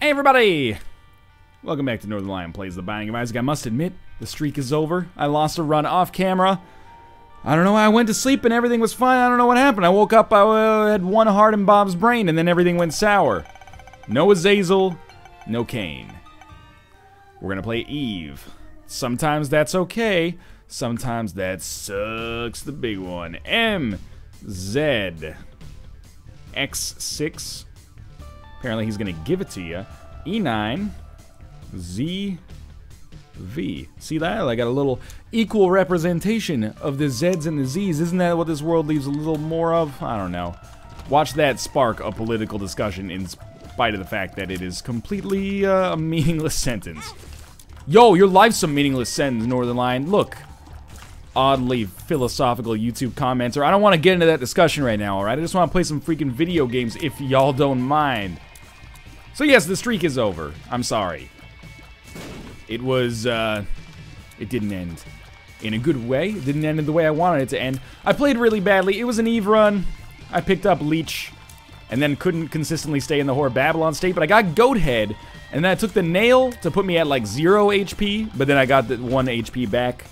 Hey everybody! Welcome back to Northern Lion Plays the Binding of Isaac. I must admit, the streak is over. I lost a run off camera. I don't know why I went to sleep and everything was fine. I don't know what happened. I woke up, I had one heart in Bob's brain, and then everything went sour. No Azazel, no Cain. We're gonna play Eve. Sometimes that's okay. Sometimes that sucks the big one. M, Z, X6. Apparently he's gonna give it to you. E9, Z, V. See that? I got a little equal representation of the Z's and the Z's. Isn't that what this world leaves a little more of? I don't know. Watch that spark a political discussion in spite of the fact that it is completely a meaningless sentence. Yo, your life's some meaningless sentence, Northern Lion. Look. Oddly philosophical YouTube commenter. I don't want to get into that discussion right now, alright? I just want to play some freaking video games if y'all don't mind. So yes, the streak is over. I'm sorry. It was, it didn't end in a good way. It didn't end in the way I wanted it to end. I played really badly. It was an Eve run. I picked up Leech and then couldn't consistently stay in the Whore Babylon state, but I got Goat Head, and then I took the nail to put me at like 0 HP, but then I got the 1 HP back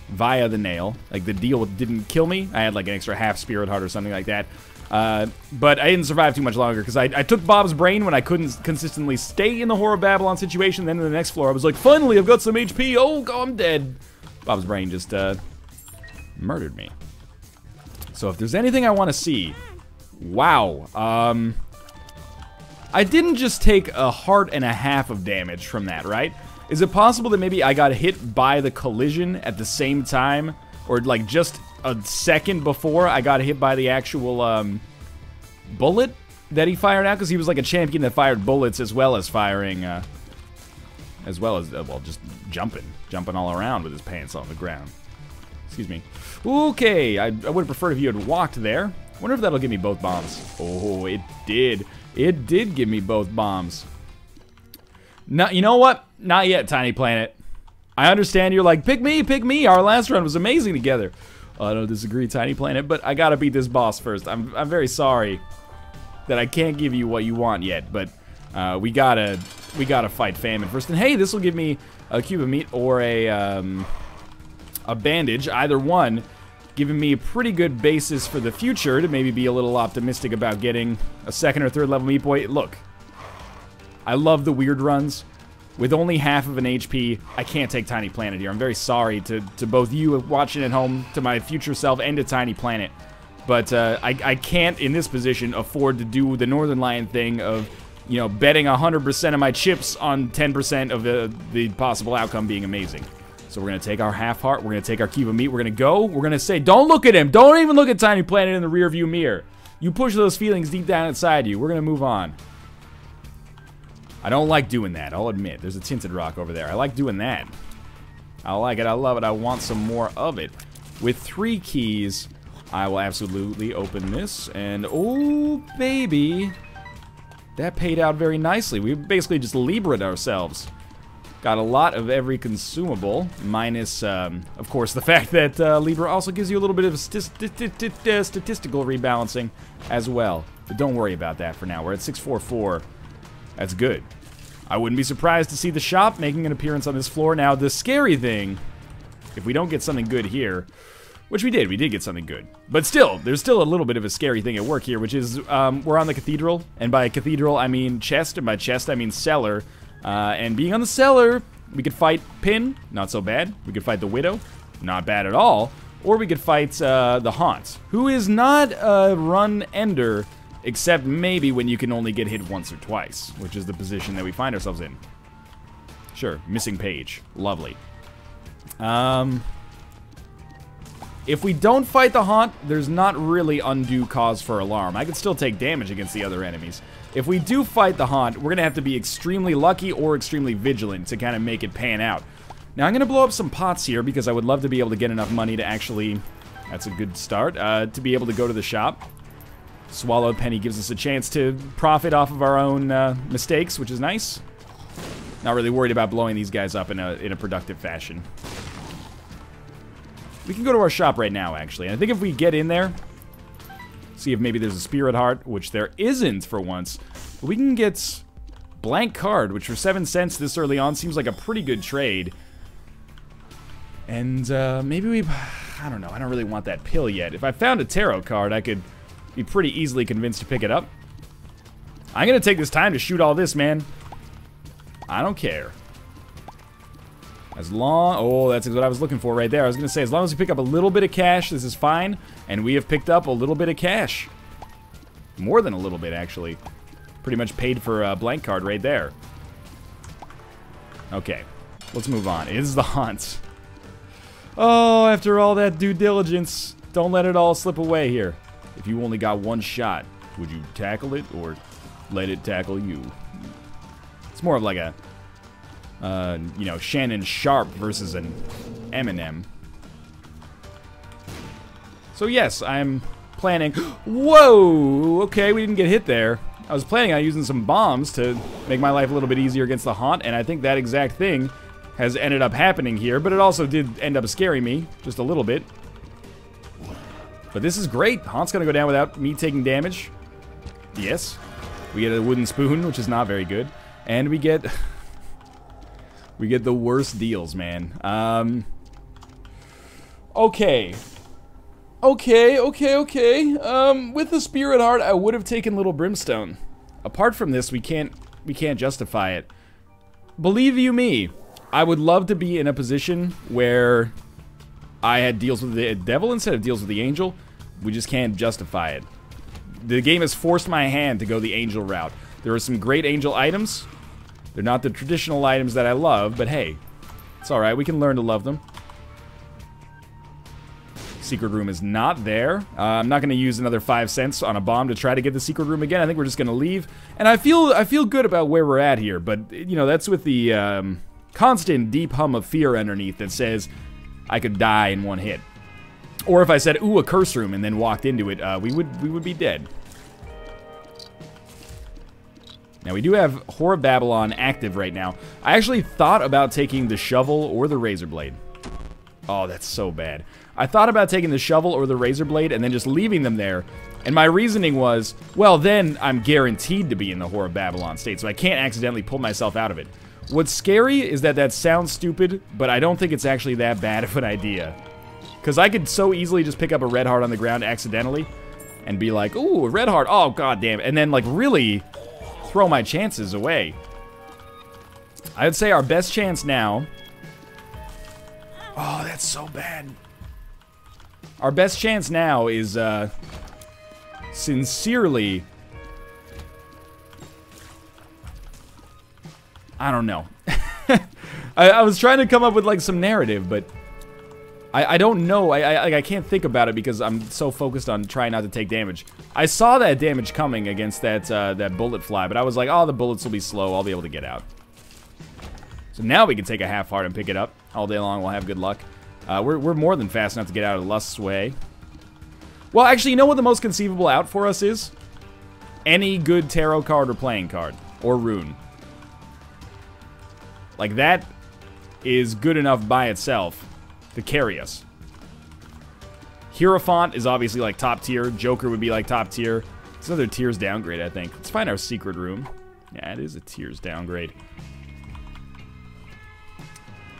via the nail. Like, the deal didn't kill me. I had like an extra half Spirit Heart or something like that. But I didn't survive too much longer because I took Bob's brain when I couldn't consistently stay in the Whore of Babylon situation. Then in the next floor, I was like, finally, I've got some HP. Oh, I'm dead. Bob's brain just murdered me. So if there's anything I want to see, wow. I didn't just take a heart and a half of damage from that, right? Is it possible that maybe I got hit by the collision at the same time? Or like just a second before I got hit by the actual bullet that he fired out? Because he was like a champion that fired bullets as well as firing, well, just jumping all around with his pants on the ground. Excuse me. Okay, I would have preferred if you had walked there. Wonder if that'll give me both bombs. Oh, it did. It did give me both bombs. No, you know what? Not yet, Tiny Planet. I understand you're like, pick me. Our last run was amazing together. I don't disagree, Tiny Planet, but I gotta beat this boss first. I'm very sorry that I can't give you what you want yet, but we gotta fight famine first. And hey, this will give me a cube of meat or a bandage, either one, giving me a pretty good basis for the future to maybe be a little optimistic about getting a 2nd or 3rd level meat boy. Look, I love the weird runs. With only half of an HP, I can't take Tiny Planet here. I'm very sorry to both you watching at home, to my future self, and to Tiny Planet. But I can't, in this position, afford to do the Northern Lion thing of, you know, betting 100% of my chips on 10% of the possible outcome being amazing. So we're going to take our half heart, we're going to take our cube of meat, we're going to go, we're going to say, don't look at him, don't even look at Tiny Planet in the rear view mirror. You push those feelings deep down inside you. We're going to move on. I don't like doing that, I'll admit. There's a tinted rock over there. I like doing that. I like it, I love it, I want some more of it. With 3 keys, I will absolutely open this, and oh, baby. That paid out very nicely. We basically just Libra'd ourselves. Got a lot of every consumable, minus, of course, the fact that Libra also gives you a little bit of statistical rebalancing as well. But don't worry about that for now. We're at 644. That's good. I wouldn't be surprised to see the shop making an appearance on this floor. Now, the scary thing, if we don't get something good here, which we did get something good. But still, there's still a little bit of a scary thing at work here, which is we're on the cathedral. And by cathedral, I mean chest, and by chest, I mean cellar. And being on the cellar, we could fight Pin, not so bad. We could fight the Widow, not bad at all. Or we could fight the Haunt, who is not a run ender, except maybe when you can only get hit once or twice, which is the position that we find ourselves in. Sure, missing page. Lovely. If we don't fight the Haunt, there's not really undue cause for alarm. I can still take damage against the other enemies. If we do fight the Haunt, we're going to have to be extremely lucky or extremely vigilant to kind of make it pan out. Now, I'm going to blow up some pots here because I would love to be able to get enough money to actually... That's a good start. To be able to go to the shop. Swallowed Penny gives us a chance to profit off of our own mistakes, which is nice. Not really worried about blowing these guys up in a productive fashion. We can go to our shop right now, actually. And I think if we get in there, see if maybe there's a Spirit Heart, which there isn't for once. But we can get blank card, which for 7 cents this early on seems like a pretty good trade. And maybe we... I don't know. I don't really want that pill yet. If I found a tarot card, I could be pretty easily convinced to pick it up. I'm going to take this time to shoot all this, man. I don't care. As long... Oh, that's what I was looking for right there. I was going to say, as long as we pick up a little bit of cash, this is fine. And we have picked up a little bit of cash. More than a little bit, actually. Pretty much paid for a blank card right there. Okay. Let's move on. It is the haunt. Oh, after all that due diligence, don't let it all slip away here. If you only got one shot, would you tackle it or let it tackle you? It's more of like a, you know, Shannon Sharp versus an Eminem. So yes, I'm planning... Whoa! Okay, we didn't get hit there. I was planning on using some bombs to make my life a little bit easier against the haunt, and I think that exact thing has ended up happening here, but it also did end up scaring me, just a little bit. But this is great. Haunt's gonna go down without me taking damage. Yes. We get a wooden spoon, which is not very good. And we get... we get the worst deals, man. Okay. Okay. With the Spirit Heart, I would have taken Little Brimstone. Apart from this, we can't justify it. Believe you me, I would love to be in a position where I had deals with the devil instead of deals with the angel. We just can't justify it. The game has forced my hand to go the angel route. There are some great angel items. They're not the traditional items that I love, but hey, it's alright. We can learn to love them. Secret room is not there. I'm not going to use another 5 cents on a bomb to try to get the secret room again. I think we're just going to leave. And I feel good about where we're at here, but you know, that's with the constant deep hum of fear underneath that says I could die in one hit. Or if I said, ooh, a curse room, and then walked into it, we would be dead. Now, we do have Whore of Babylon active right now. I actually thought about taking the shovel or the razor blade. Oh, that's so bad. I thought about taking the shovel or the razor blade and then just leaving them there. And my reasoning was, well, then I'm guaranteed to be in the Whore of Babylon state, so I can't accidentally pull myself out of it. What's scary is that sounds stupid, but I don't think it's actually that bad of an idea. Because I could so easily just pick up a red heart on the ground accidentally and be like, ooh, a red heart, oh, goddamn, and then, like, really throw my chances away. I would say our best chance now... Oh, that's so bad. Our best chance now is, sincerely... I don't know. I was trying to come up with, like, some narrative, but... I don't know. I can't think about it because I'm so focused on trying not to take damage. I saw that damage coming against that bullet fly, but I was like, oh, the bullets will be slow. I'll be able to get out. So now we can take a half heart and pick it up. All day long, we'll have good luck. We're more than fast enough to get out of Lust's way. Well, actually, you know what the most conceivable out for us is? Any good tarot card or playing card. Or rune. Like, that is good enough by itself to carry us. Hierophant is obviously like top tier. Joker would be like top tier. It's another tiers downgrade, I think. Let's find our secret room. Yeah, it is a tiers downgrade.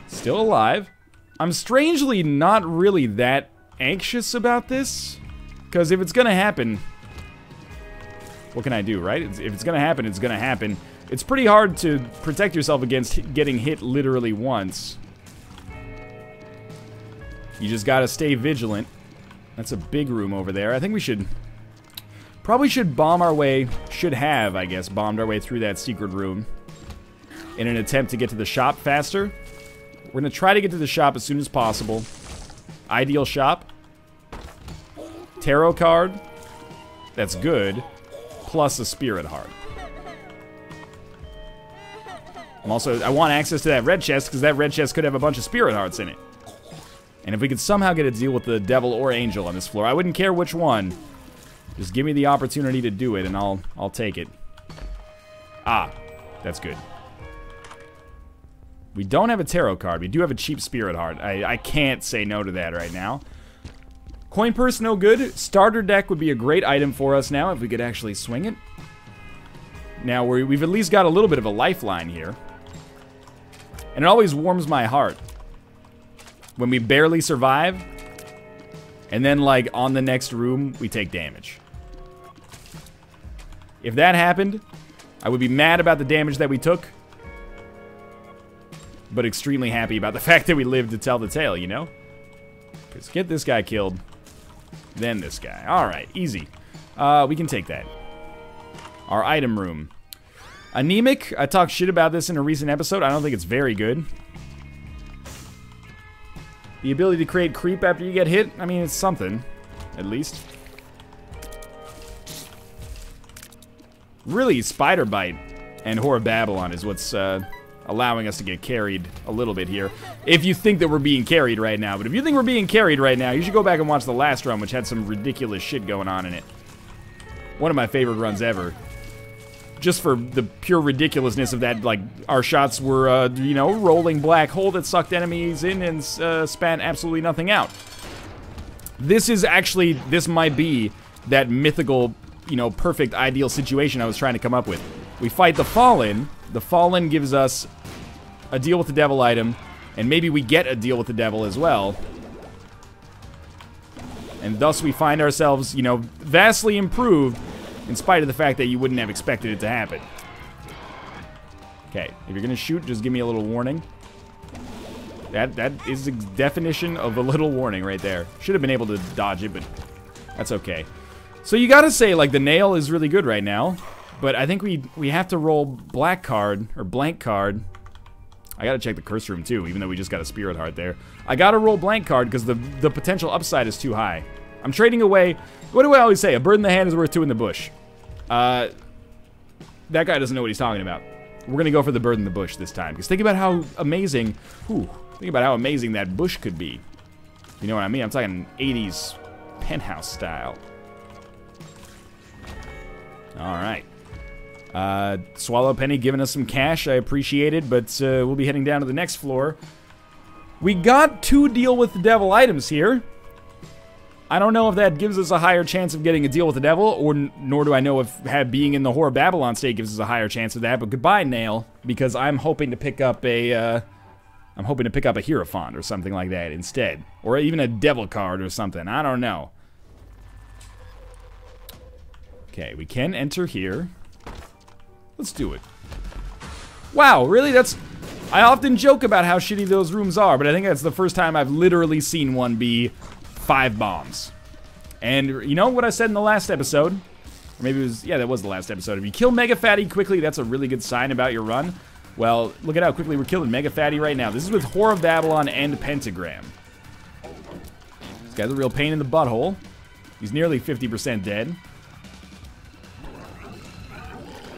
Still alive. I'm strangely not really that anxious about this. Because if it's gonna happen, what can I do, right? If it's gonna happen, it's gonna happen. It's pretty hard to protect yourself against getting hit literally once. You just gotta stay vigilant. That's a big room over there. I think we should... Probably should bomb our way... Should have, I guess, bombed our way through that secret room. In an attempt to get to the shop faster. We're gonna try to get to the shop as soon as possible. Ideal shop. Tarot card. That's good. Plus a spirit heart. I want access to that red chest, because that red chest could have a bunch of spirit hearts in it. And if we could somehow get a deal with the devil or angel on this floor, I wouldn't care which one. Just give me the opportunity to do it, and I'll take it. Ah, that's good. We don't have a tarot card. We do have a cheap spirit heart. I can't say no to that right now. Coin purse, no good. Starter deck would be a great item for us now if we could actually swing it. Now, we've at least got a little bit of a lifeline here. And it always warms my heart when we barely survive, and then, like, on the next room, we take damage. If that happened, I would be mad about the damage that we took, but extremely happy about the fact that we lived to tell the tale, you know? Let's get this guy killed, then this guy. Alright, easy. We can take that. Our item room. Anemic, I talked shit about this in a recent episode. I don't think it's very good. The ability to create creep after you get hit, I mean, it's something, at least. Really, Spider Bite and Whore of Babylon is what's allowing us to get carried a little bit here. If you think that we're being carried right now. But if you think we're being carried right now, you should go back and watch the last run, which had some ridiculous shit going on in it. One of my favorite runs ever. Just for the pure ridiculousness of that, like, our shots were, you know, rolling black hole that sucked enemies in and spat absolutely nothing out. This is actually, this might be that mythical, you know, perfect ideal situation I was trying to come up with. We fight the Fallen. The Fallen gives us a deal with the devil item, and maybe we get a deal with the devil as well. And thus we find ourselves, you know, vastly improved, in spite of the fact that you wouldn't have expected it to happen. Okay, if you're gonna shoot, just give me a little warning. That is the definition of a little warning right there. Should have been able to dodge it, but that's okay. So you gotta say, like, the nail is really good right now, but I think we have to roll black card, or blank card. I gotta check the curse room too, even though we just got a spirit heart there. I gotta roll blank card because the potential upside is too high. I'm trading away, what do I always say? A bird in the hand is worth two in the bush. That guy doesn't know what he's talking about. We're gonna go for the bird in the bush this time, because think about how amazing, think about how amazing that bush could be. You know what I mean? I'm talking 80s penthouse style. Alright. Swallow Penny giving us some cash, I appreciate it, but we'll be heading down to the next floor. We got 2 deal with the devil items here. I don't know if that gives us a higher chance of getting a deal with the devil, or nor do I know if being in the Whore of Babylon state gives us a higher chance of that. But goodbye, Nail, because I'm hoping to pick up a Hierophant or something like that instead, or even a devil card or something. I don't know. Okay, we can enter here. Let's do it. Wow, really? I often joke about how shitty those rooms are, but I think that's the first time I've literally seen one be 5 bombs. And you know what I said in the last episode? Or maybe it was, yeah, that was the last episode. If you kill Mega Fatty quickly, that's a really good sign about your run. Well, look at how quickly we're killing Mega Fatty right now. This is with Whore of Babylon and Pentagram. This guy's a real pain in the butthole. He's nearly 50% dead.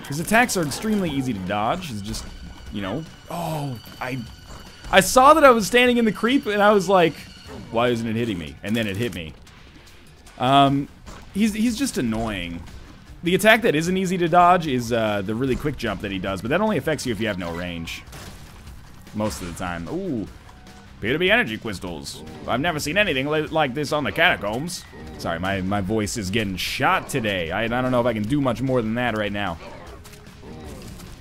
His attacks are extremely easy to dodge. It's just, you know, oh, I saw that I was standing in the creep, and I was like, why isn't it hitting me? And then it hit me. He's just annoying. The attack that isn't easy to dodge is the really quick jump that he does, but that only affects you if you have no range. Most of the time. Ooh, appear to be energy crystals. I've never seen anything like this on the catacombs. Sorry, my voice is getting shot today. I don't know if I can do much more than that right now.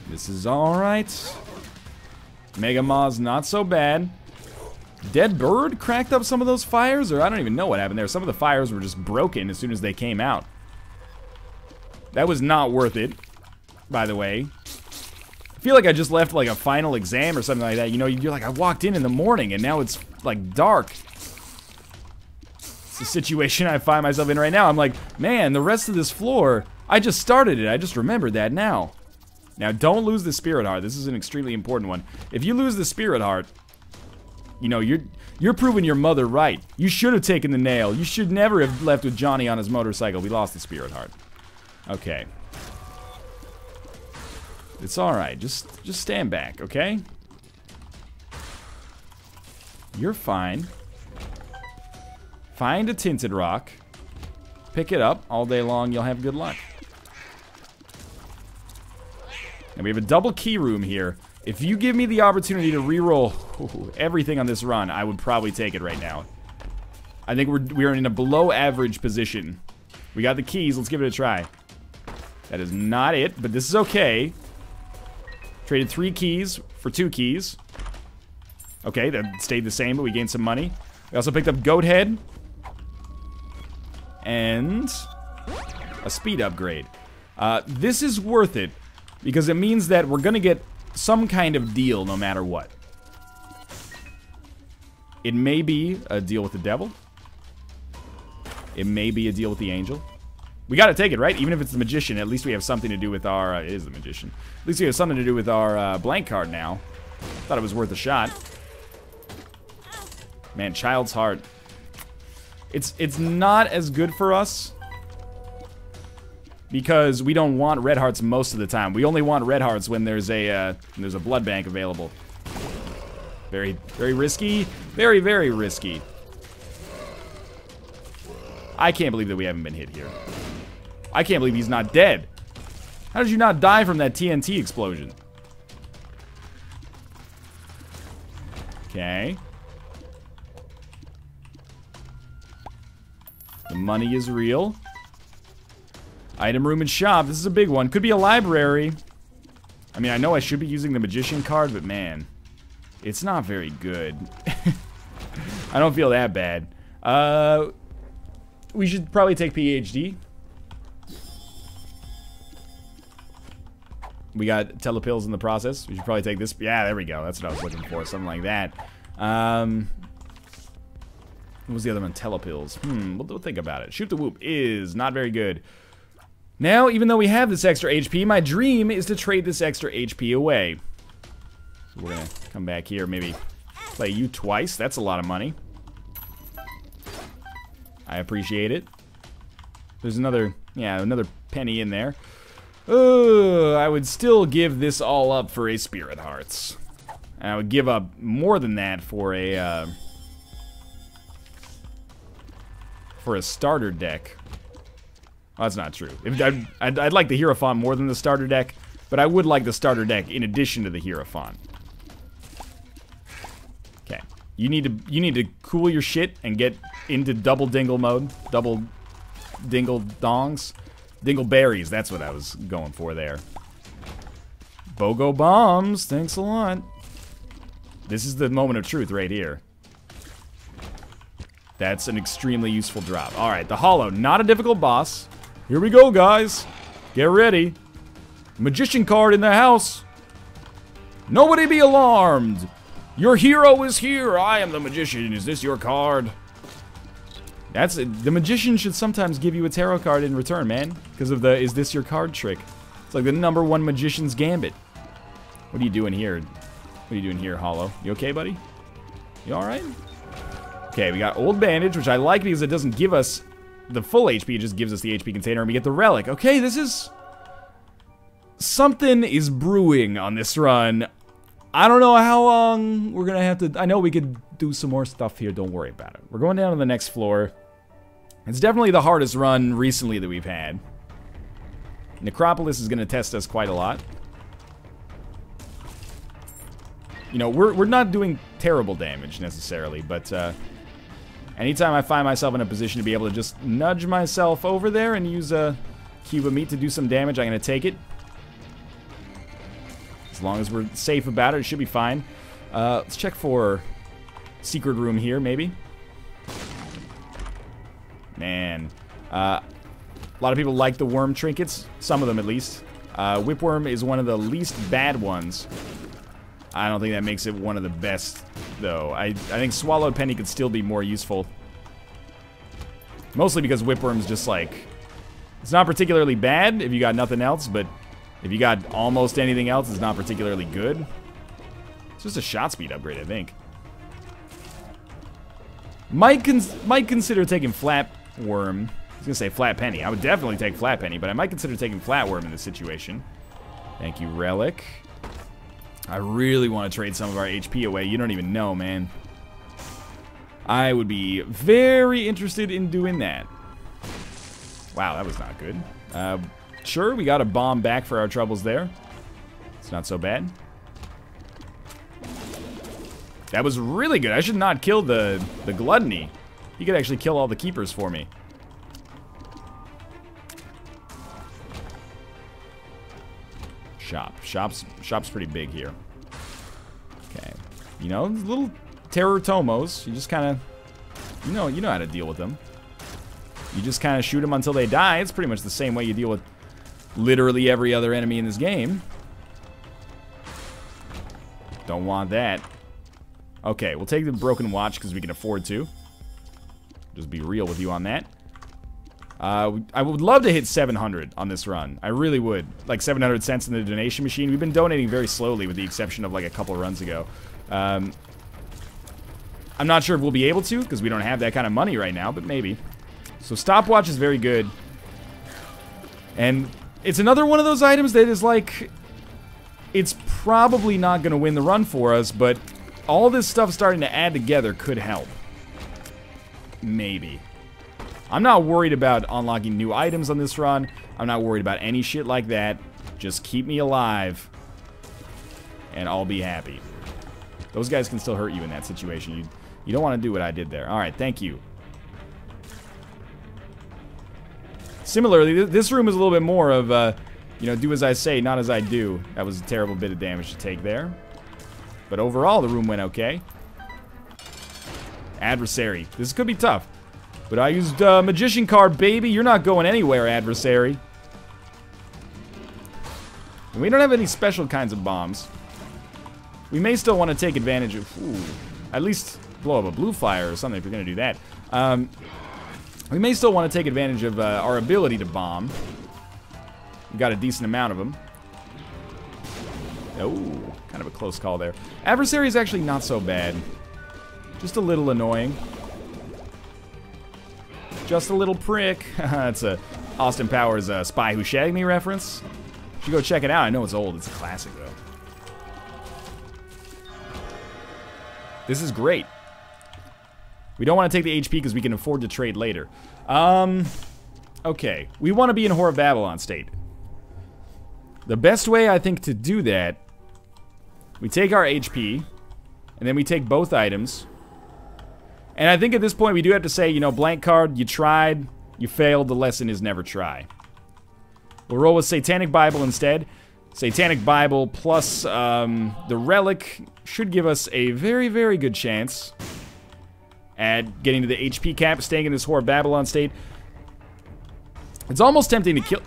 This is alright. Mega Maw's not so bad. Dead Bird cracked up some of those fires, or I don't even know what happened there. Some of the fires were just broken as soon as they came out. That was not worth it, by the way. I feel like I just left like a final exam or something like that. You know, you're like, I walked in the morning and now it's like dark. It's the situation I find myself in right now. I'm like, man, the rest of this floor, I just started it. I just remembered that now. Now, don't lose the Spirit Heart. This is an extremely important one. If you lose the Spirit Heart, you know, you're proving your mother right. You should have taken the nail. You should never have left with Johnny on his motorcycle. We lost the Spirit Heart. Okay. It's alright. Just stand back, okay? You're fine. Find a tinted rock. Pick it up all day long. You'll have good luck. And we have a double key room here. If you give me the opportunity to reroll everything on this run, I would probably take it right now. I think we're in a below average position. We got the keys. Let's give it a try. That is not it, but this is okay. Traded 3 keys for 2 keys. Okay, that stayed the same, but we gained some money. We also picked up Goat Head. And a speed upgrade. This is worth it, because it means that we're gonna get some kind of deal no matter what. It may be a deal with the devil. It may be a deal with the angel. We gotta take it, right? Even if it's the magician, at least we have something to do with our... it is the magician. At least we have something to do with our blank card now. Thought it was worth a shot. Man, Child's Heart. It's not as good for us because we don't want red hearts most of the time. We only want red hearts when there's a blood bank available. Very, very risky. Very, very risky. I can't believe that we haven't been hit here. I can't believe he's not dead. How did you not die from that TNT explosion? Okay. The money is real. Item room and shop. This is a big one. Could be a library. I mean, I know I should be using the magician card, but man, it's not very good. I don't feel that bad. We should probably take PhD. We got telepills in the process. We should probably take this. Yeah, there we go. That's what I was looking for. Something like that. What was the other one? Telepills. We'll think about it. Shoot the Whoop is not very good. Now, even though we have this extra HP, my dream is to trade this extra HP away. So we're gonna come back here, maybe play you twice. That's a lot of money. I appreciate it. There's another, yeah, another penny in there. I would still give this all up for a Spirit Hearts. And I would give up more than that for a starter deck. Well, that's not true. I'd like the Hierophant more than the starter deck, but I would like the starter deck in addition to the Hierophant. Okay, you need to cool your shit and get into double dingle mode, double dingle dongs, dingle berries. That's what I was going for there. BOGO bombs. Thanks a lot. This is the moment of truth right here. That's an extremely useful drop. All right, the Hollow, not a difficult boss. Here we go, guys. Get ready. Magician card in the house. Nobody be alarmed. Your hero is here. I am the magician. Is this your card? That's it. The magician should sometimes give you a tarot card in return, man, because of the "is this your card" trick. It's like the #1 magician's gambit. What are you doing here? What are you doing here, Hollow? You okay, buddy? You all right? Okay, we got Old Bandage, which I like because it doesn't give us the full HP, it just gives us the HP container, and we get the Relic. Okay, this is... something is brewing on this run. I don't know how long we're gonna have to... I know we could do some more stuff here, don't worry about it. We're going down to the next floor. It's definitely the hardest run recently that we've had. Necropolis is gonna test us quite a lot. You know, we're not doing terrible damage, necessarily, but, anytime I find myself in a position to be able to just nudge myself over there and use a cube of meat to do some damage, I'm going to take it. As long as we're safe about it, it should be fine. Let's check for secret room here, maybe. Man. A lot of people like the worm trinkets. Some of them, at least. Whipworm is one of the least bad ones. I don't think that makes it one of the best, though. I think Swallowed Penny could still be more useful. Mostly because Whipworm's just like... it's not particularly bad if you got nothing else, but if you got almost anything else, it's not particularly good. It's just a shot speed upgrade, I think. Might consider taking Flatworm. I was gonna say Flat Penny. I would definitely take Flat Penny, but I might consider taking Flatworm in this situation. Thank you, Relic. I really want to trade some of our HP away. You don't even know, man. I would be very interested in doing that. Wow, that was not good. Sure, we got a bomb back for our troubles there. It's not so bad. That was really good. I should not kill the Gluttony. He could actually kill all the keepers for me. Shop's pretty big here. Okay. You know, little terror tomos. You just kind of, you know how to deal with them. You just kind of shoot them until they die. It's pretty much the same way you deal with literally every other enemy in this game. Don't want that. Okay, we'll take the broken watch because we can afford to. Just be real with you on that. I would love to hit 700 on this run. I really would. Like 700 cents in the donation machine. We've been donating very slowly with the exception of like a couple runs ago. I'm not sure if we'll be able to because we don't have that kind of money right now, but maybe. So stopwatch is very good. And it's another one of those items that is like, it's probably not going to win the run for us, but all this stuff starting to add together could help. Maybe. I'm not worried about unlocking new items on this run. I'm not worried about any shit like that. Just keep me alive, and I'll be happy. Those guys can still hurt you in that situation. You don't want to do what I did there. All right, thank you. Similarly, this room is a little bit more of, you know, do as I say, not as I do. That was a terrible bit of damage to take there. But overall, the room went okay. Adversary. This could be tough. But I used Magician card, baby. You're not going anywhere, Adversary. And we don't have any special kinds of bombs. We may still want to take advantage of... Ooh, at least blow up a blue flyer or something if you're going to do that. We may still want to take advantage of our ability to bomb. We've got a decent amount of them. Oh, kind of a close call there. Adversary is actually not so bad. Just a little annoying. Just a little prick. That's a Austin Powers Spy Who Shagged Me reference. You should go check it out. I know it's old. It's a classic, though. This is great. We don't want to take the HP because we can afford to trade later. Okay. We want to be in Whore of Babylon state. The best way, I think, to do that, we take our HP, and then we take both items. And I think at this point we do have to say, you know, blank card, you tried, you failed, the lesson is never try. We'll roll with Satanic Bible instead. Satanic Bible plus the Relic should give us a very, very good chance at getting to the HP cap, staying in this Whore of Babylon state. It's almost tempting to kill...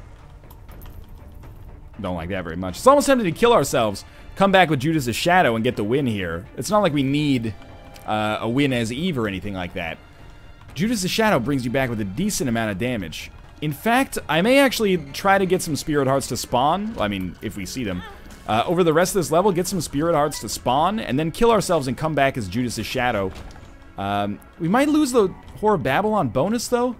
Don't like that very much. It's almost tempting to kill ourselves, come back with Judas' Shadow and get the win here. It's not like we need a win as Eve or anything like that. Judas' Shadow brings you back with a decent amount of damage. In fact, I may actually try to get some Spirit Hearts to spawn. Well, I mean, if we see them. Over the rest of this level, get some Spirit Hearts to spawn, and then kill ourselves and come back as Judas' Shadow. We might lose the Whore of Babylon bonus, though.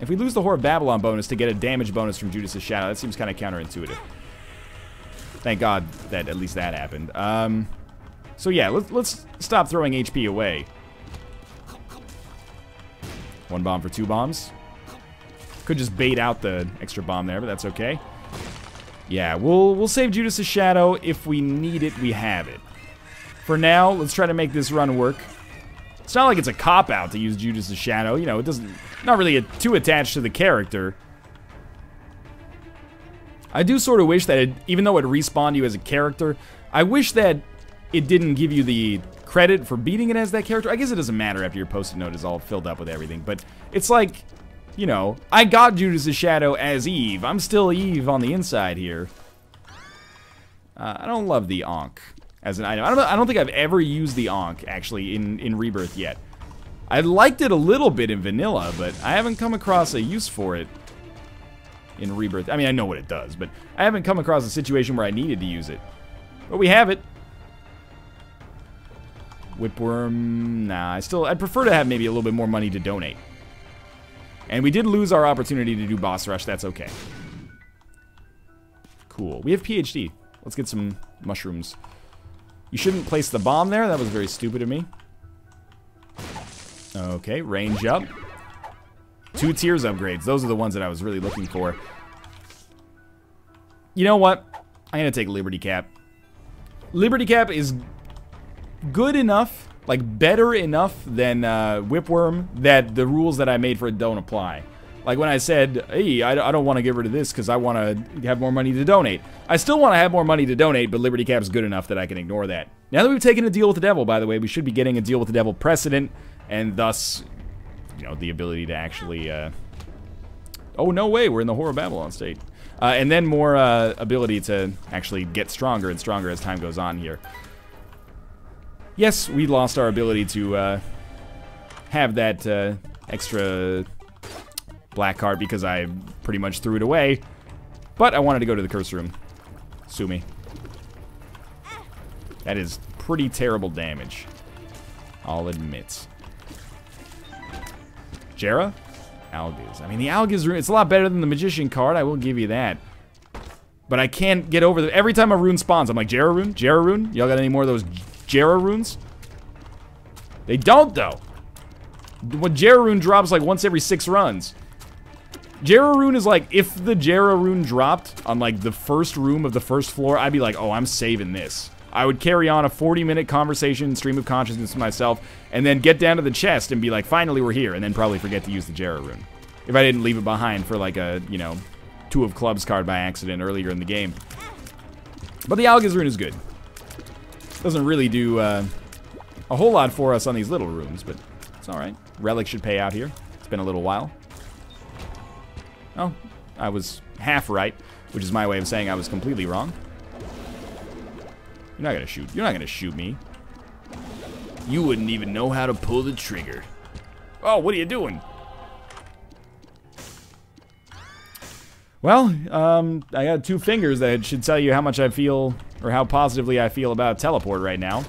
If we lose the Whore of Babylon bonus to get a damage bonus from Judas' Shadow, that seems kind of counterintuitive. Thank God that at least that happened. So yeah, let's stop throwing HP away. One bomb for two bombs. Could just bait out the extra bomb there, but that's okay. Yeah, we'll save Judas' Shadow. If we need it, we have it. For now, let's try to make this run work. It's not like it's a cop-out to use Judas' Shadow. You know, it doesn't... Not really too attached to the character. I do sort of wish that even though it respawned you as a character, I wish that it didn't give you the credit for beating it as that character. I guess it doesn't matter after your post-it note is all filled up with everything, but it's like, you know, I got Judas' Shadow as Eve. I'm still Eve on the inside here. I don't love the Ankh as an item. I don't think I've ever used the Ankh, actually, in Rebirth yet. I liked it a little bit in Vanilla, but I haven't come across a use for it in Rebirth. I mean, I know what it does, but I haven't come across a situation where I needed to use it. But we have it. Whipworm, nah, I'd prefer to have maybe a little bit more money to donate. And we did lose our opportunity to do boss rush, that's okay. Cool, we have PhD. Let's get some mushrooms. You shouldn't place the bomb there, that was very stupid of me. Okay, range up. 2 tiers upgrades, those are the ones that I was really looking for. You know what? I'm gonna take Liberty Cap. Liberty Cap is good enough, like better enough than Whipworm, that the rules that I made for it don't apply. Like when I said, hey, I don't want to get rid of this because I want to have more money to donate. I still want to have more money to donate, but Liberty Cap's good enough that I can ignore that. Now that we've taken a deal with the devil, by the way, we should be getting a deal with the devil precedent, and thus, you know, the ability to actually, oh, no way, we're in the Horror Babylon state. And then more ability to actually get stronger and stronger as time goes on here. Yes, we lost our ability to have that extra black card because I pretty much threw it away. But I wanted to go to the curse room. Sue me. That is pretty terrible damage, I'll admit. Jera? Algas. I mean, the Algas rune, it's a lot better than the Magician card, I will give you that. But I can't get over the... Every time a rune spawns, I'm like, Jera rune? Jera rune? Y'all got any more of those Jera runes? They don't, though. When Jera rune drops like once every 6 runs. Jera rune is like, if the Jera rune dropped on like the first room of the first floor, I'd be like, oh, I'm saving this. I would carry on a 40-minute conversation, stream of consciousness with myself, and then get down to the chest and be like, finally we're here, and then probably forget to use the Jera rune. If I didn't leave it behind for like a, you know, 2 of clubs card by accident earlier in the game. But the Algas rune is good. Doesn't really do a whole lot for us on these little rooms, but it's alright. Relic should pay out here. It's been a little while. Oh, I was half right, which is my way of saying I was completely wrong. You're not gonna shoot. You're not gonna shoot me. You wouldn't even know how to pull the trigger. Oh, what are you doing? Well, I got 2 fingers that should tell you how much I feel, or how positively I feel about teleport right now.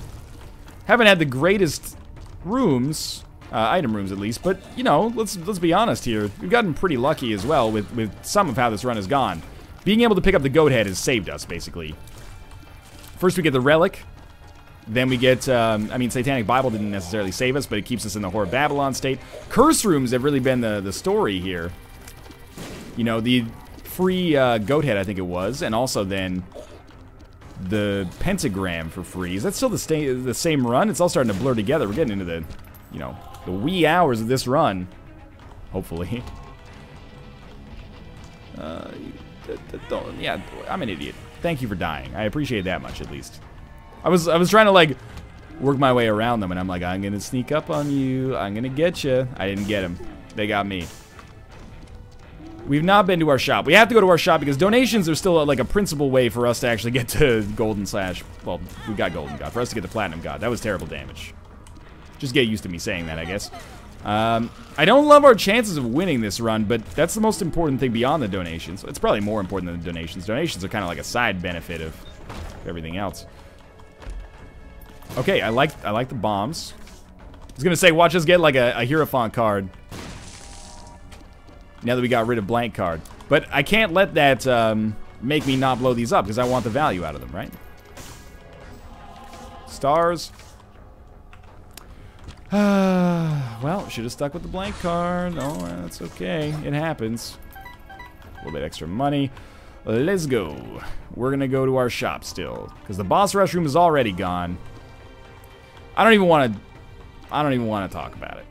Haven't had the greatest rooms, item rooms at least, but, you know, let's be honest here. We've gotten pretty lucky as well with some of how this run has gone. Being able to pick up the goat head has saved us, basically. First we get the relic, then we get, I mean, Satanic Bible didn't necessarily save us, but it keeps us in the Horror Babylon state. Curse rooms have really been the story here. You know, the free goat head, I think it was, and also then the pentagram for free. Is that still the same run? It's all starting to blur together. We're getting into the, you know, the wee hours of this run. Hopefully. Yeah, I'm an idiot. Thank you for dying. I appreciate that much, at least. I was trying to, like, work my way around them, and I'm like, I'm gonna sneak up on you. I'm gonna get you. I didn't get them. They got me. We've not been to our shop. We have to go to our shop because donations are still like a principal way for us to actually get to Golden Slash. Well, we got Golden God. For us to get to Platinum God. That was terrible damage. Just get used to me saying that, I guess. I don't love our chances of winning this run, but that's the most important thing beyond the donations. It's probably more important than the donations. Donations are kind of like a side benefit of everything else. Okay, I like the bombs. I was gonna say, watch us get like a Hierophant card. Now that we got rid of blank card. But I can't let that make me not blow these up because I want the value out of them, right? Stars. Well, should have stuck with the blank card. Oh, that's okay. It happens. A little bit extra money. Let's go. We're gonna go to our shop still because the boss rush room is already gone. I don't even want to talk about it.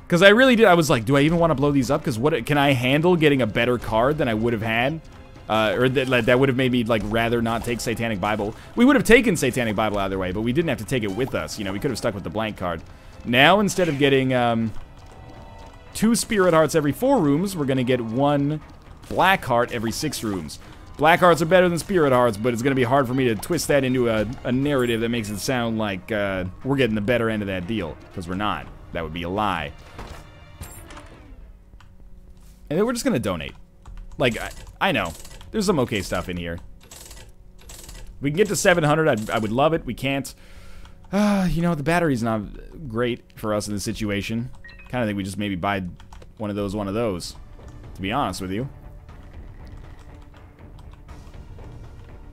Because I really did. I was like, do I even want to blow these up? Because what can I handle getting a better card than I would have had? Or that would have made me like rather not take Satanic Bible. We would have taken Satanic Bible either way, but we didn't have to take it with us. You know, we could have stuck with the blank card. Now, instead of getting 2 Spirit Hearts every 4 rooms, we're going to get 1 Black Heart every 6 rooms. Black Hearts are better than Spirit Hearts, but it's going to be hard for me to twist that into a narrative that makes it sound like we're getting the better end of that deal. Because we're not. That would be a lie. And then we're just going to donate. Like, I know. There's some okay stuff in here. If we can get to 700, I would love it. We can't. You know, the battery's not great for us in this situation. Kind of think we just maybe buy one of those, to be honest with you.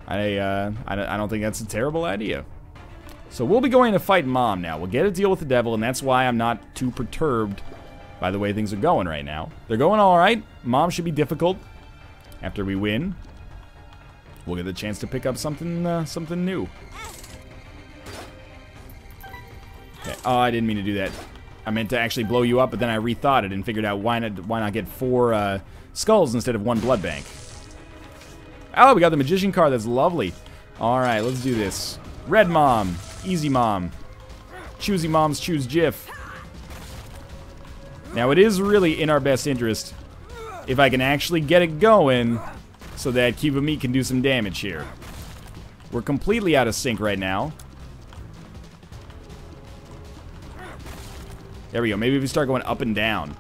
I don't think that's a terrible idea. So we'll be going to fight Mom now. We'll get a deal with the devil, and that's why I'm not too perturbed by the way things are going right now. They're going all right. Mom should be difficult. After we win, we'll get the chance to pick up something something new. Okay. Oh, I didn't mean to do that. I meant to actually blow you up, but then I rethought it and figured out why not get 4 skulls instead of 1 blood bank. Oh, we got the magician card. That's lovely. All right, let's do this. Red mom, easy mom. Choosy moms choose Jif. Now, it is really in our best interest if I can actually get it going so that Cube of Meat can do some damage here. We're completely out of sync right now. There we go. Maybe if we start going up and down.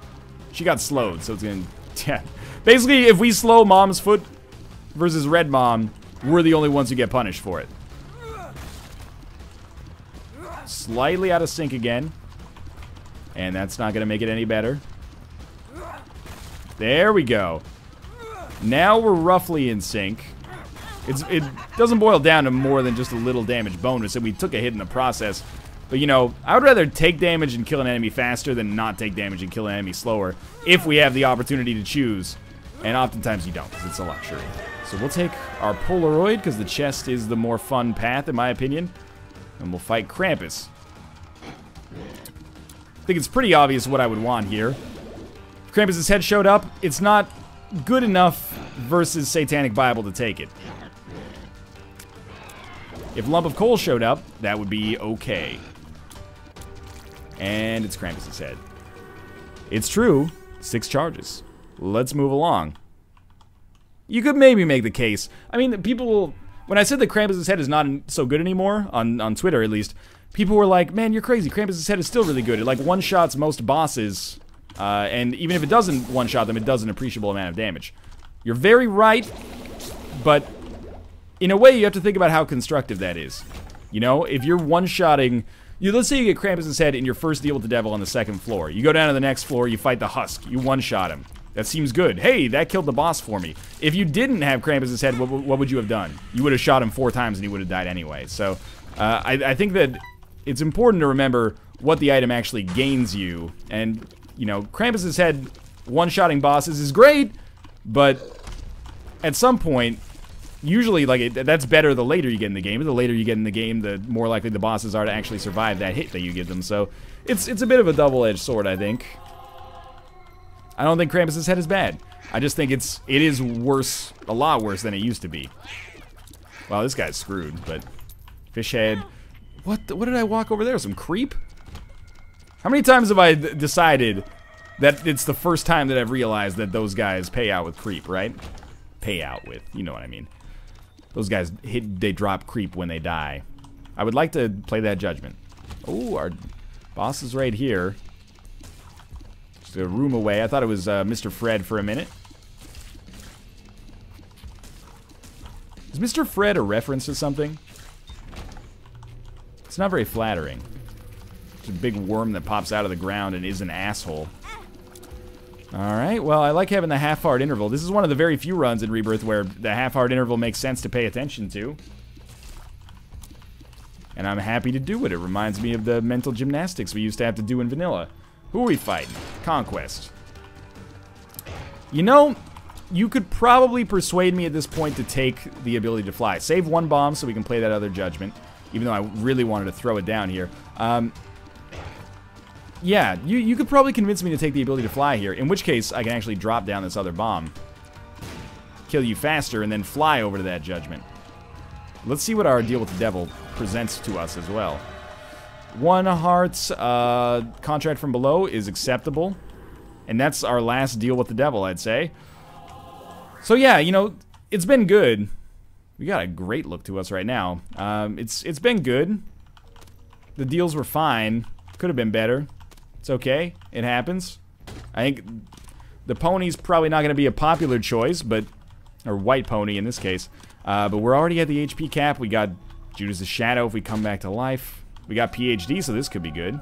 She got slowed, so it's going to... Yeah. Basically, if we slow Mom's foot versus Red Mom, we're the only ones who get punished for it. Slightly out of sync again. And that's not going to make it any better. There we go. Now we're roughly in sync. It doesn't boil down to more than just a little damage bonus, and we took a hit in the process. But, you know, I would rather take damage and kill an enemy faster than not take damage and kill an enemy slower if we have the opportunity to choose. And oftentimes you don't, because it's a luxury. So we'll take our Polaroid, because the chest is the more fun path, in my opinion. And we'll fight Krampus. I think it's pretty obvious what I would want here. If Krampus' head showed up, it's not good enough versus Satanic Bible to take it. If Lump of Coal showed up, that would be okay. And it's Krampus' head. It's true, 6 charges. Let's move along. You could maybe make the case. I mean, people... When I said that Krampus' head is not so good anymore, on Twitter at least, people were like, man, you're crazy. Krampus' head is still really good. It, like, one-shots most bosses, and even if it doesn't one-shot them, it does an appreciable amount of damage. You're very right, but in a way, you have to think about how constructive that is. You know, if you're one-shotting... let's say you get Krampus' head in your first deal with the devil on the 2nd floor. You go down to the next floor, you fight the Husk. You one-shot him. That seems good. Hey, that killed the boss for me. If you didn't have Krampus' head, what would you have done? You would have shot him 4 times and he would have died anyway. So, I think that it's important to remember what the item actually gains you. And, you know, Krampus' head one-shotting bosses is great, but at some point... Usually, like, that's better the later you get in the game. The later you get in the game, the more likely the bosses are to actually survive that hit that you give them. So, it's a bit of a double-edged sword, I think. I don't think Krampus' head is bad. I just think it is worse, a lot worse than it used to be. Wow, this guy's screwed, but... Fish head. What did I walk over there? Some creep? How many times have I decided that it's the first time that I've realized that those guys pay out with creep, right? Pay out with, you know what I mean. Those guys they drop creep when they die. I would like to play that judgment. Oh, our boss is right here. Just a room away. I thought it was Mr. Fred for a minute. Is Mr. Fred a reference to something? It's not very flattering. It's a big worm that pops out of the ground and is an asshole. Alright, well, I like having the half-hard interval. This is one of the very few runs in Rebirth where the half-hard interval makes sense to pay attention to. And I'm happy to do it. It reminds me of the mental gymnastics we used to have to do in vanilla. Who are we fighting? Conquest. You know, you could probably persuade me at this point to take the ability to fly. Save 1 bomb so we can play that other judgment, even though I really wanted to throw it down here. Yeah, you could probably convince me to take the ability to fly here, in which case I can actually drop down this other bomb. Kill you faster and then fly over to that judgment. Let's see what our deal with the devil presents to us as well. 1 heart's contract from below is acceptable. And that's our last deal with the devil, I'd say. So yeah, you know, it's been good. We got a great look to us right now. It's been good. The deals were fine. Could have been better. It's okay. It happens. I think the pony's probably not going to be a popular choice, but... Or white pony in this case. But we're already at the HP cap. We got Judas' Shadow if we come back to life. We got PhD, so this could be good.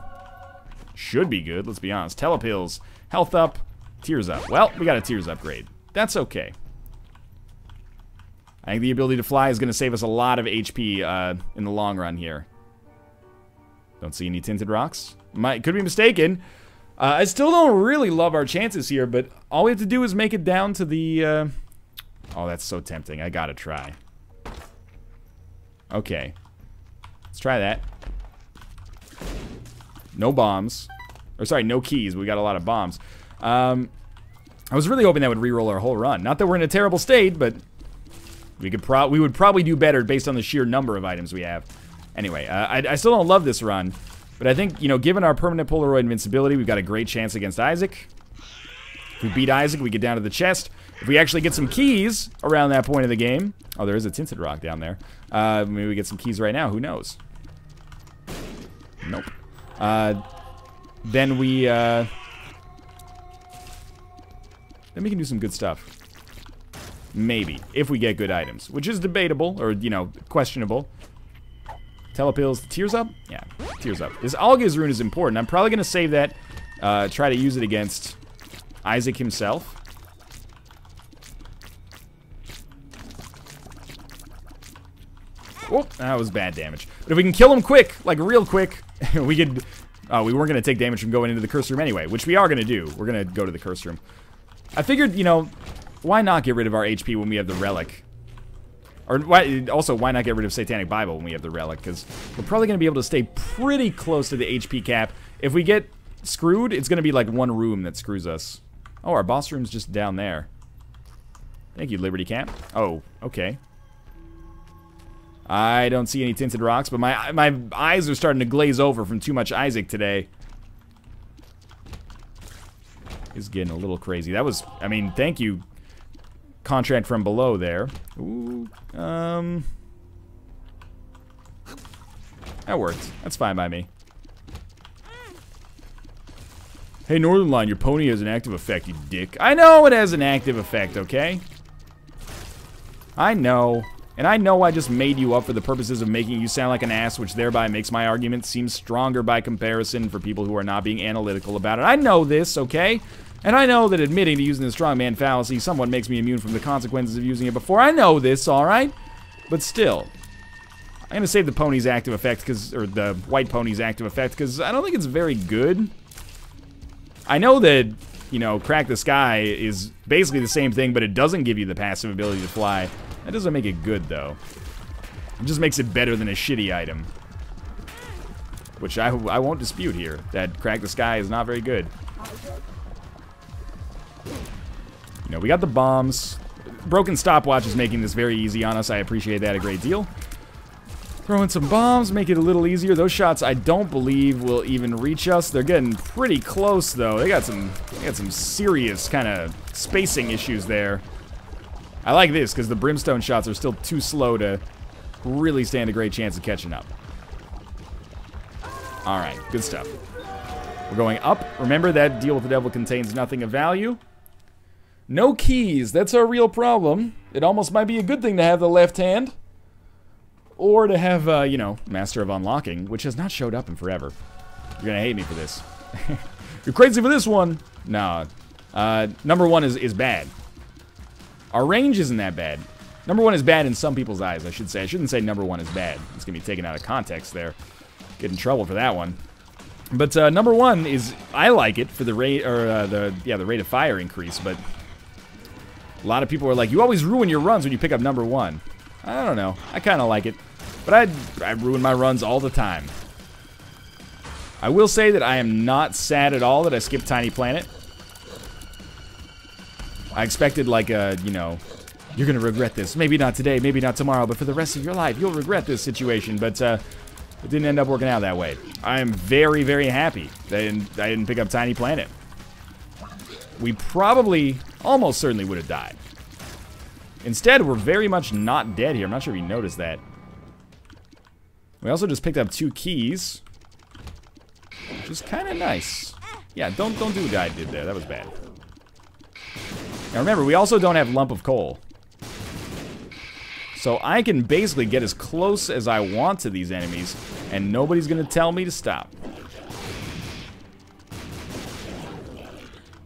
Should be good, let's be honest. Telepills. Health up. Tears up. Well, we got a Tears upgrade. That's okay. I think the ability to fly is going to save us a lot of HP in the long run here. Don't see any tinted rocks. Could be mistaken. I still don't really love our chances here, but all we have to do is make it down to the... Oh, that's so tempting. I gotta try. Okay. Let's try that. No bombs. Or sorry, no keys. We got a lot of bombs. I was really hoping that would reroll our whole run. Not that we're in a terrible state, but we would probably do better based on the sheer number of items we have. Anyway, I still don't love this run, but I think, you know, given our permanent Polaroid invincibility, we've got a great chance against Isaac. If we beat Isaac, we get down to the chest. If we actually get some keys around that point of the game... Oh, there is a tinted rock down there. Maybe we get some keys right now. Who knows? Nope. Then we can do some good stuff. Maybe. If we get good items. Which is debatable, or, you know, questionable. Telepills. Tears up? Yeah, tears up. This Alga's rune is important. I'm probably going to save that. Try to use it against Isaac himself. Oh, that was bad damage. But if we can kill him quick, like real quick, we could... we weren't going to take damage from going into the curse room anyway, which we are going to do. We're going to go to the curse room. I figured, you know, why not get rid of our HP when we have the relic? Or why not get rid of Satanic Bible when we have the relic? Because we're probably going to be able to stay pretty close to the HP cap. If we get screwed, it's going to be like one room that screws us. Oh, our boss room's just down there. Thank you, Liberty Camp. Oh, okay. I don't see any tinted rocks, but my eyes are starting to glaze over from too much Isaac today. He's getting a little crazy. That was, I mean, thank you, Contract from Below there. Ooh, that worked. That's fine by me. Hey, Northern Line, your pony has an active effect, you dick. I know it has an active effect, okay? I know. And I know I just made you up for the purposes of making you sound like an ass, which thereby makes my argument seem stronger by comparison for people who are not being analytical about it. I know this, okay? And I know that admitting to using the strongman fallacy somewhat makes me immune from the consequences of using it before. I know this, alright? But still, I'm going to save the pony's active effect, or the white pony's active effect, because I don't think it's very good. I know that, you know, Crack the Sky is basically the same thing, but it doesn't give you the passive ability to fly. That doesn't make it good, though. It just makes it better than a shitty item. Which I won't dispute here, that Crack the Sky is not very good. You know, we got the bombs. Broken stopwatch is making this very easy on us. I appreciate that a great deal. Throw in some bombs, make it a little easier. Those shots I don't believe will even reach us. They're getting pretty close, though. They got some serious kind of spacing issues there. I like this, because the brimstone shots are still too slow to really stand a great chance of catching up. Alright, good stuff. We're going up. Remember that Deal with the Devil contains nothing of value. No keys. That's our real problem. It almost might be a good thing to have the left hand. Or to have, you know, Master of Unlocking, which has not showed up in forever. You're gonna hate me for this. You're crazy for this one. No. Number one is bad. Our range isn't that bad. Number one is bad in some people's eyes, I should say. I shouldn't say number one is bad. It's going to be taken out of context there. Get in trouble for that one. But number one is, I like it for the rate, or the rate of fire increase, but a lot of people are like, you always ruin your runs when you pick up number one. I don't know. I kind of like it. But I ruin my runs all the time. I will say that I am not sad at all that I skipped Tiny Planet. I expected, like, you know, you're going to regret this. Maybe not today, maybe not tomorrow, but for the rest of your life, you'll regret this situation. But it didn't end up working out that way. I am very, very happy that I didn't pick up Tiny Planet. We probably, almost certainly would have died. Instead, we're very much not dead here. I'm not sure if you noticed that. We also just picked up 2 keys, which is kind of nice. Yeah, don't do what I did there. That was bad. Now remember, we also don't have Lump of Coal. So I can basically get as close as I want to these enemies, and nobody's going to tell me to stop.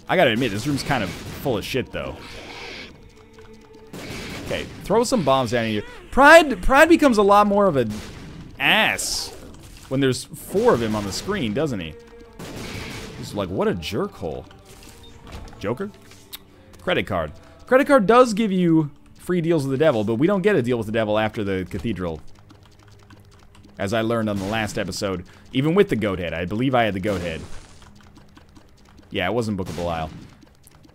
I gotta admit, this room's kind of full of shit, though. Okay, throw some bombs down here. Pride becomes a lot more of an ass when there's 4 of him on the screen, doesn't he? He's like, what a jerkhole. Joker? Credit card. Credit card does give you free deals with the devil, but we don't get a deal with the devil after the cathedral. As I learned on the last episode, even with the goat head. I believe I had the goat head. Yeah, it wasn't Book of Belial.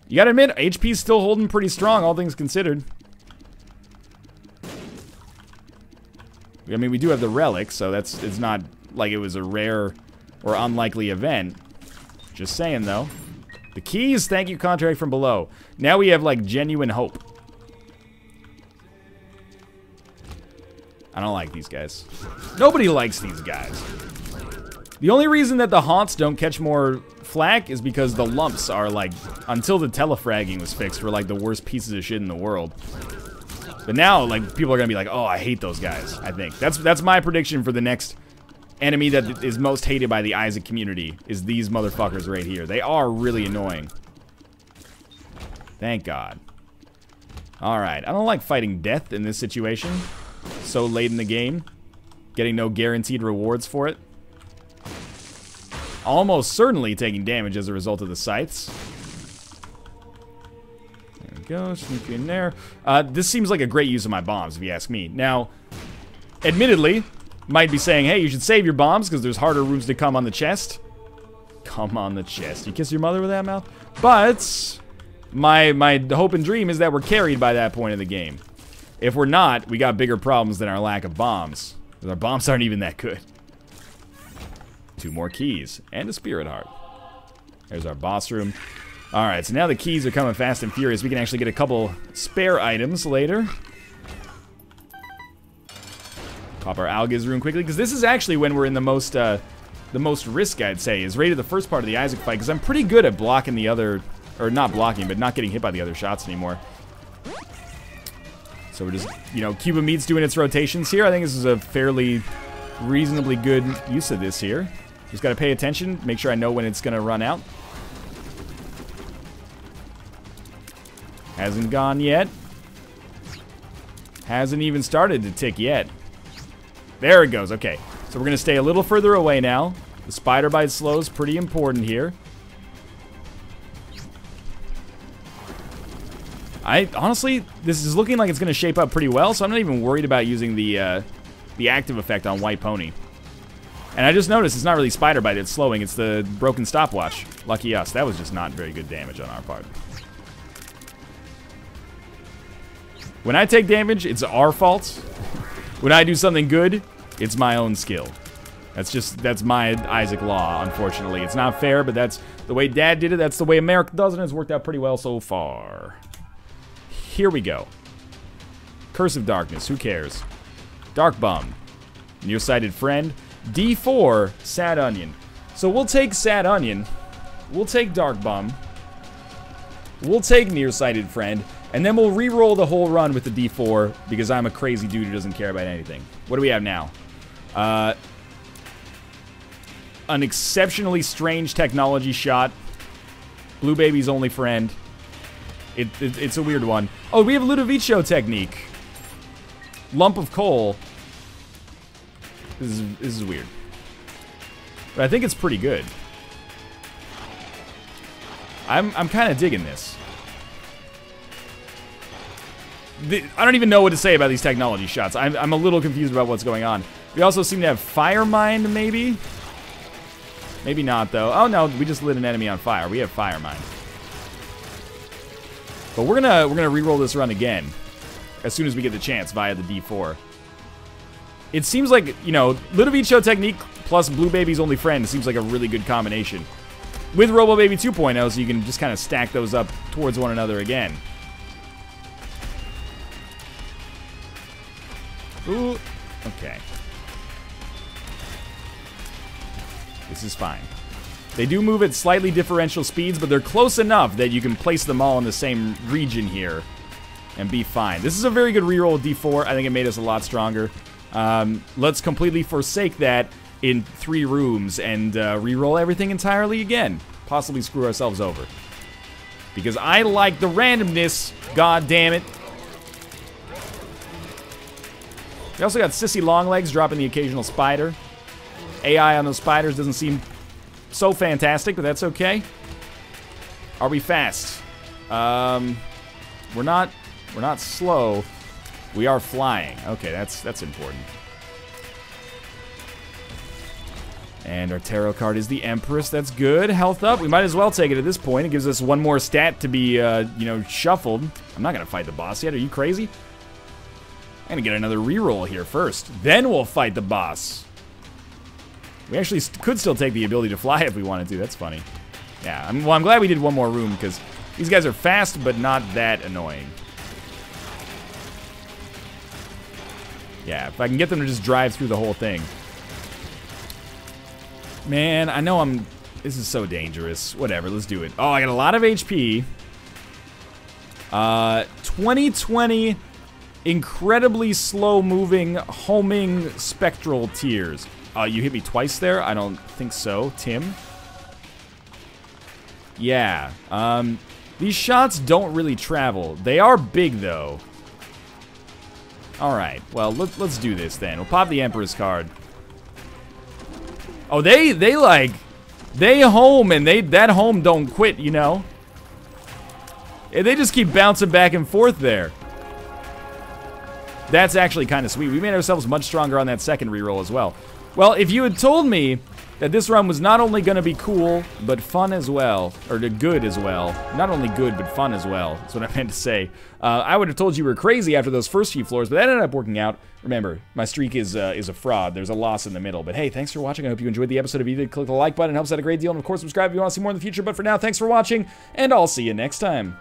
You gotta admit, HP's still holding pretty strong, all things considered. I mean, we do have the relic, so it's not like it was a rare or unlikely event. Just saying, though. The keys, thank you, contract from below. Now we have, like, genuine hope. I don't like these guys. Nobody likes these guys. The only reason that the haunts don't catch more flack is because the lumps are, like, until the telefragging was fixed, were, like, the worst pieces of shit in the world. But now, like, people are gonna be like, oh, I hate those guys, I think. That's my prediction for the next enemy that is most hated by the Isaac community, is these motherfuckers right here. They are really annoying. Thank God. Alright, I don't like fighting death in this situation. So late in the game. Getting no guaranteed rewards for it. Almost certainly taking damage as a result of the scythes. There we go, sneak in there. This seems like a great use of my bombs, if you ask me. Now, admittedly, might be saying, hey, you should save your bombs because there's harder rooms to come on the chest. Come on the chest. You kiss your mother with that mouth? But my hope and dream is that we're carried by that point in the game. If we're not, we got bigger problems than our lack of bombs. Because our bombs aren't even that good. 2 more keys. And a spirit heart. There's our boss room. Alright, so now the keys are coming fast and furious. We can actually get a couple spare items later. Pop our Algiz room quickly, because this is actually when we're in the most risk, I'd say, is right at the first part of the Isaac fight, because I'm pretty good at blocking the other, or not blocking, but not getting hit by the other shots anymore. So we're just, you know, Cuba Meat's doing its rotations here. I think this is a fairly reasonably good use of this here. Just gotta pay attention, make sure I know when it's gonna run out. Hasn't gone yet. Hasn't even started to tick yet. There it goes, okay. So we're gonna stay a little further away now. The spider bite slow is pretty important here. Honestly, this is looking like it's gonna shape up pretty well, so I'm not even worried about using the active effect on White Pony. And I just noticed it's not really spider bite it's slowing, it's the broken stopwatch. Lucky us, that was just not very good damage on our part. When I take damage, it's our fault. When I do something good, it's my own skill. That's my Isaac law, unfortunately. It's not fair, but that's the way Dad did it. That's the way America does it, and it's worked out pretty well so far. Here we go. Curse of Darkness, who cares? Dark Bum, Nearsighted Friend. D4, Sad Onion. So we'll take Sad Onion. We'll take Dark Bum. We'll take Nearsighted Friend. And then we'll re-roll the whole run with the D4 because I'm a crazy dude who doesn't care about anything. What do we have now? An exceptionally strange technology shot. Blue Baby's only friend. It's a weird one. Oh, we have Ludovico technique. Lump of coal. This is weird. But I think it's pretty good. I'm kind of digging this. I don't even know what to say about these technology shots. I'm a little confused about what's going on. We also seem to have Fire Mind, maybe? Maybe not, though. Oh, no, we just lit an enemy on fire. We have Fire Mind. But we're gonna re-roll this run again as soon as we get the chance via the D4. It seems like, you know, Ludovico technique plus Blue Baby's only friend seems like a really good combination. With Robo Baby 2.0, so you can just kind of stack those up towards one another again. Ooh, okay. This is fine. They do move at slightly differential speeds, but they're close enough that you can place them all in the same region here and be fine. This is a very good reroll of D4. I think it made us a lot stronger. Let's completely forsake that in 3 rooms and reroll everything entirely again. Possibly screw ourselves over. Because I like the randomness, god damn it. We also got Sissy Longlegs dropping the occasional spider. AI on those spiders doesn't seem so fantastic, but that's okay. Are we fast? We're not slow. We are flying. Okay, that's important. And our tarot card is the Empress. That's good. Health up. We might as well take it at this point. It gives us one more stat to be, you know, shuffled. I'm not going to fight the boss yet. Are you crazy? I'm going to get another reroll here first. Then we'll fight the boss. We actually could still take the ability to fly if we wanted to. That's funny. Yeah, I'm glad we did one more room because these guys are fast but not that annoying. Yeah, if I can get them to just drive through the whole thing. Man, I know this is so dangerous. Whatever, let's do it. Oh, I got a lot of HP. 2020 incredibly slow-moving, homing spectral tears. You hit me twice there? I don't think so, Tim. Yeah, these shots don't really travel. They are big, though. Alright, well, let's do this then. We'll pop the Emperor's card. Oh, they home, and that home don't quit, you know? They just keep bouncing back and forth there. That's actually kind of sweet. We made ourselves much stronger on that second reroll as well. Well, if you had told me that this run was not only going to be cool, but fun as well, or good as well. Not only good, but fun as well. That's what I meant to say. I would have told you were crazy after those first few floors, but that ended up working out. Remember, my streak is a fraud. There's a loss in the middle. But hey, thanks for watching. I hope you enjoyed the episode. If you did, click the like button. It helps out a great deal. And of course, subscribe if you want to see more in the future. But for now, thanks for watching, and I'll see you next time.